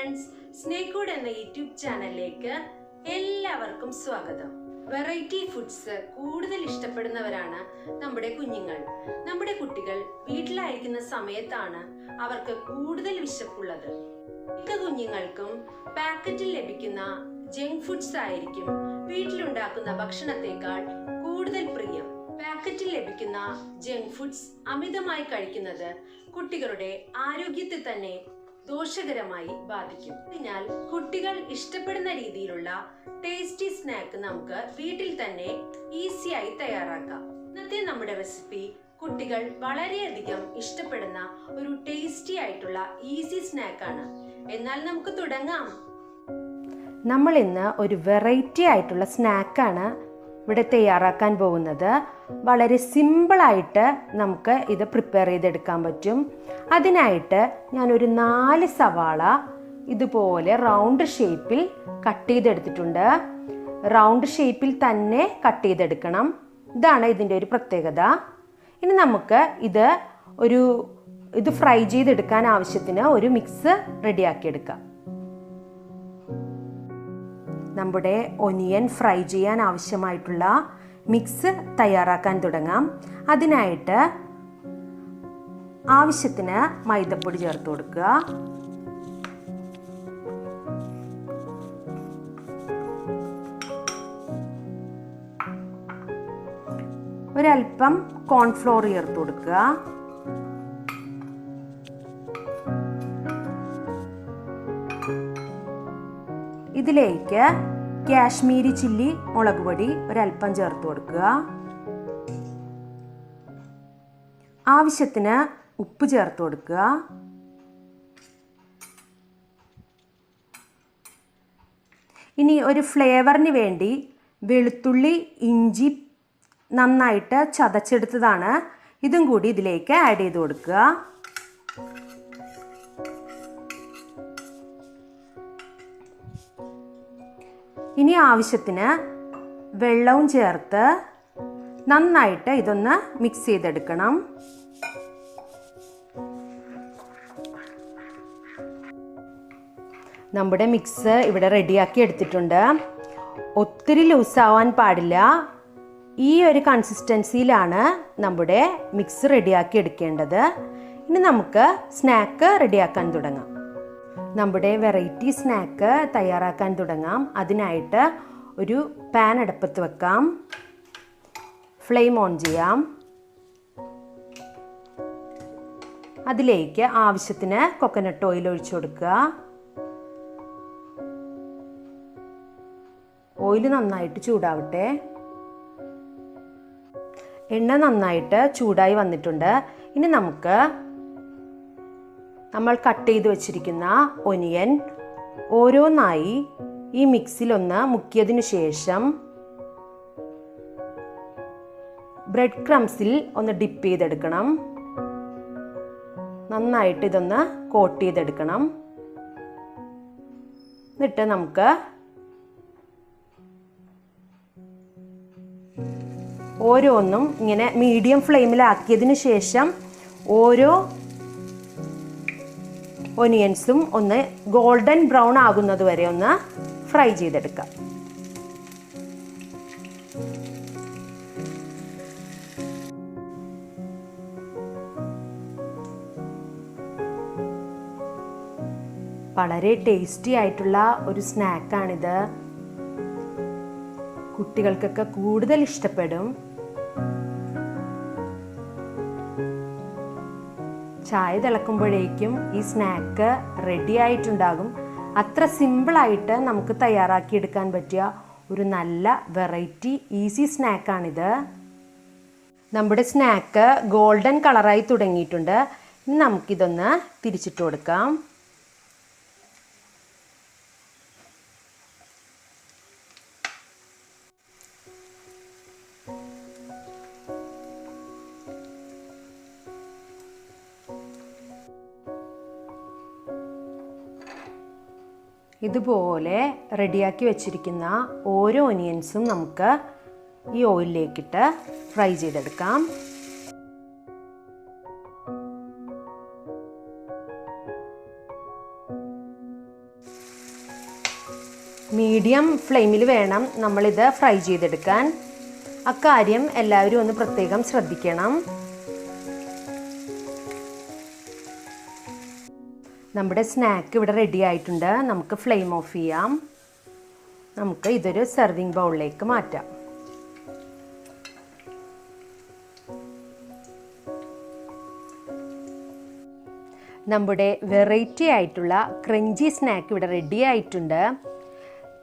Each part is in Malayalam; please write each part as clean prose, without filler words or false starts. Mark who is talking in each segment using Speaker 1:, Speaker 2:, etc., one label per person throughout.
Speaker 1: ഫ്രണ്ട്സ്, സ്നേഹൂഡ് എന്ന യൂട്യൂബ് ചാനലിലേക്ക് എല്ലാവർക്കും സ്വാഗതം. വെറൈറ്റി ഫുഡ്സ് കൂടുതൽ ഇഷ്ടപ്പെടുന്നവരാണ് നമ്മുടെ കുഞ്ഞുങ്ങൾ. നമ്മുടെ കുട്ടികൾ വീട്ടിലായിരിക്കുന്ന സമയത്താണ് അവർക്ക് കൂടുതൽ വിശപ്പുള്ളത്. മിക്ക കുഞ്ഞുങ്ങൾക്കും പാക്കറ്റിൽ ലഭിക്കുന്ന ജങ്ക് ഫുഡ്സ് ആയിരിക്കും വീട്ടിലുണ്ടാക്കുന്ന ഭക്ഷണത്തെക്കാൾ കൂടുതൽ പ്രിയം. പാക്കറ്റിൽ ലഭിക്കുന്ന ജങ്ക് ഫുഡ്സ് അമിതമായി കഴിക്കുന്നത് കുട്ടികളുടെ ആരോഗ്യത്തെ തന്നെ ദോഷകരമായി ബാധിക്കും. അതിനാൽ കുട്ടികൾ ഇഷ്ടപ്പെടുന്ന രീതിയിലുള്ള ടേസ്റ്റി സ്നാക്ക് നമുക്ക് വീട്ടിൽ തന്നെ ഈസിയായി തയ്യാറാക്കാം. ഇന്നത്തെ നമ്മുടെ റെസിപ്പി കുട്ടികൾ വളരെയധികം ഇഷ്ടപ്പെടുന്ന ഒരു ടേസ്റ്റി ആയിട്ടുള്ള ഈസി സ്നാക്കാണ്. എന്നാൽ നമുക്ക് തുടങ്ങാം. നമ്മൾ ഇന്ന് ഒരു വെറൈറ്റി ആയിട്ടുള്ള സ്നാക്കാണ് ഇവിടെ തയ്യാറാക്കാൻ പോകുന്നത്. വളരെ സിമ്പിളായിട്ട് നമുക്ക് ഇത് പ്രിപ്പയർ ചെയ്തെടുക്കാൻ പറ്റും. അതിനായിട്ട് ഞാനൊരു 4 സവാള ഇതുപോലെ റൗണ്ട് ഷേപ്പിൽ കട്ട് ചെയ്തെടുത്തിട്ടുണ്ട്. റൗണ്ട് ഷേപ്പിൽ തന്നെ കട്ട് ചെയ്തെടുക്കണം. ഇതാണ് ഇതിൻ്റെ ഒരു പ്രത്യേകത. ഇനി നമുക്ക് ഇത് ഫ്രൈ ചെയ്തെടുക്കാൻ ആവശ്യത്തിന് ഒരു മിക്സ് റെഡിയാക്കിയെടുക്കാം. നമ്മുടെ ഒനിയൻ ഫ്രൈ ചെയ്യാൻ ആവശ്യമായിട്ടുള്ള മിക്സ് തയ്യാറാക്കാൻ തുടങ്ങാം. അതിനായിട്ട് ആവശ്യത്തിന് മൈദപ്പൊടി ചേർത്ത് കൊടുക്കുക. ഒരൽപ്പം കോൺഫ്ലോർ ചേർത്ത് കൊടുക്കുക. ഇതിലേക്ക് കാശ്മീരി ചില്ലി മുളക് പൊടി ഒരൽപ്പം ചേർത്ത് കൊടുക്കുക. ആവശ്യത്തിന് ഉപ്പ് ചേർത്ത് കൊടുക്കുക. ഇനി ഒരു ഫ്ലേവറിന് വേണ്ടി വെളുത്തുള്ളി, ഇഞ്ചി നന്നായിട്ട് ചതച്ചെടുത്തതാണ്. ഇതും കൂടി ഇതിലേക്ക് ആഡ് ചെയ്ത് കൊടുക്കുക. ഇനി ആവശ്യത്തിന് വെള്ളവും ചേർത്ത് നന്നായിട്ട് ഇതൊന്ന് മിക്സ് ചെയ്തെടുക്കണം. നമ്മുടെ മിക്സ് ഇവിടെ റെഡിയാക്കി എടുത്തിട്ടുണ്ട്. ഒത്തിരി ലൂസാവാൻ പാടില്ല. ഈ ഒരു കൺസിസ്റ്റൻസിയിലാണ് നമ്മുടെ മിക്സ് റെഡിയാക്കി എടുക്കേണ്ടത്. ഇനി നമുക്ക് സ്നാക്ക് റെഡിയാക്കാൻ തുടങ്ങാം. നമ്മുടെ വെറൈറ്റി സ്നാക്ക് തയ്യാറാക്കാൻ തുടങ്ങാം. അതിനായിട്ട് ഒരു പാൻ അടുപ്പത്ത് വെക്കാം. ഫ്ലെയിം ഓൺ ചെയ്യാം. അതിലേക്ക് ആവശ്യത്തിന് കോക്കനട്ട് ഓയിൽ ഒഴിച്ചു കൊടുക്കുക. ഓയിൽ നന്നായിട്ട് ചൂടാവട്ടെ. എണ്ണ നന്നായിട്ട് ചൂടായി വന്നിട്ടുണ്ട്. ഇനി നമുക്ക് നമ്മൾ കട്ട് ചെയ്ത് വെച്ചിരിക്കുന്ന ഒനിയൻ ഓരോന്നായി ഈ മിക്സിലൊന്ന് മുക്കിയതിനു ശേഷം ബ്രെഡ് ക്രംസിൽ ഒന്ന് ഡിപ്പ് ചെയ്തെടുക്കണം. നന്നായിട്ട് ഇതൊന്ന് കോട്ട് ചെയ്തെടുക്കണം. എന്നിട്ട് നമുക്ക് ഓരോന്നും ഇങ്ങനെ മീഡിയം ഫ്ലെയിമിലാക്കിയതിന് ശേഷം ഓരോ ഒനിയൻസും ഒന്ന് ഗോൾഡൻ ബ്രൗൺ ആകുന്നത് വരെ ഒന്ന് ഫ്രൈ ചെയ്തെടുക്കാം. വളരെ ടേസ്റ്റി ആയിട്ടുള്ള ഒരു സ്നാക്കാണിത്. കുട്ടികൾക്കൊക്കെ കൂടുതൽ ഇഷ്ടപ്പെടും. ചായ തിളക്കുമ്പോഴേക്കും ഈ സ്നാക്ക് റെഡി ആയിട്ടുണ്ടാകും. അത്ര സിമ്പിളായിട്ട് നമുക്ക് തയ്യാറാക്കിയെടുക്കാൻ പറ്റിയ ഒരു നല്ല വെറൈറ്റി ഈസി സ്നാക്കാണിത്. നമ്മുടെ സ്നാക്ക് ഗോൾഡൻ കളറായി തുടങ്ങിയിട്ടുണ്ട്. ഇനി നമുക്കിതൊന്ന് തിരിച്ചിട്ട് കൊടുക്കാം. ഇതുപോലെ റെഡിയാക്കി വെച്ചിരിക്കുന്ന ഓരോ ഒനിയൻസും നമുക്ക് ഈ ഓയിലിലേക്കിട്ട് ഫ്രൈ ചെയ്തെടുക്കാം. മീഡിയം ഫ്ലെയിമിൽ വേണം നമ്മളിത് ഫ്രൈ ചെയ്തെടുക്കാൻ. അക്കാര്യം എല്ലാവരും ഒന്ന് പ്രത്യേകം ശ്രദ്ധിക്കണം. നമ്മുടെ സ്നാക്ക് ഇവിടെ റെഡി ആയിട്ടുണ്ട്. നമുക്ക് ഫ്ലെയിം ഓഫ് ചെയ്യാം. നമുക്ക് ഇതൊരു സെർവിങ് ബൗളിലേക്ക് മാറ്റാം. നമ്മുടെ വെറൈറ്റി ആയിട്ടുള്ള ക്രഞ്ചി സ്നാക്ക് ഇവിടെ റെഡി ആയിട്ടുണ്ട്.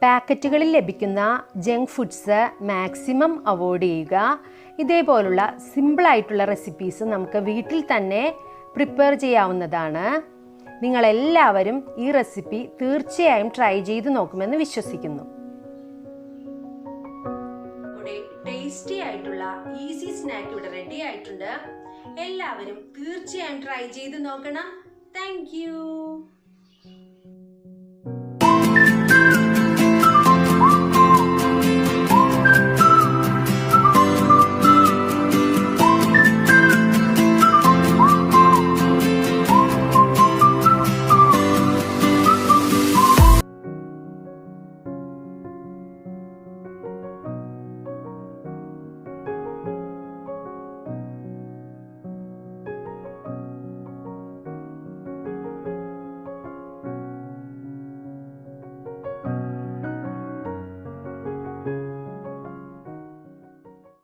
Speaker 1: പാക്കറ്റുകളിൽ ലഭിക്കുന്ന ജങ്ക് ഫുഡ്സ് മാക്സിമം അവോയ്ഡ് ചെയ്യുക. ഇതേപോലുള്ള സിമ്പിളായിട്ടുള്ള റെസിപ്പീസ് നമുക്ക് വീട്ടിൽ തന്നെ പ്രിപ്പയർ ചെയ്യാവുന്നതാണ്. നിങ്ങളെല്ലാവരും ഈ റെസിപ്പി തീർച്ചയായും ട്രൈ ചെയ്ത് നോക്കുമെന്ന് വിശ്വസിക്കുന്നു. ടേസ്റ്റി ആയിട്ടുള്ള ഈസി സ്നാക്ക് ഇവിടെ റെഡി ആയിട്ടുണ്ട്. എല്ലാവരും തീർച്ചയായും ട്രൈ ചെയ്ത് നോക്കണം. Thank you.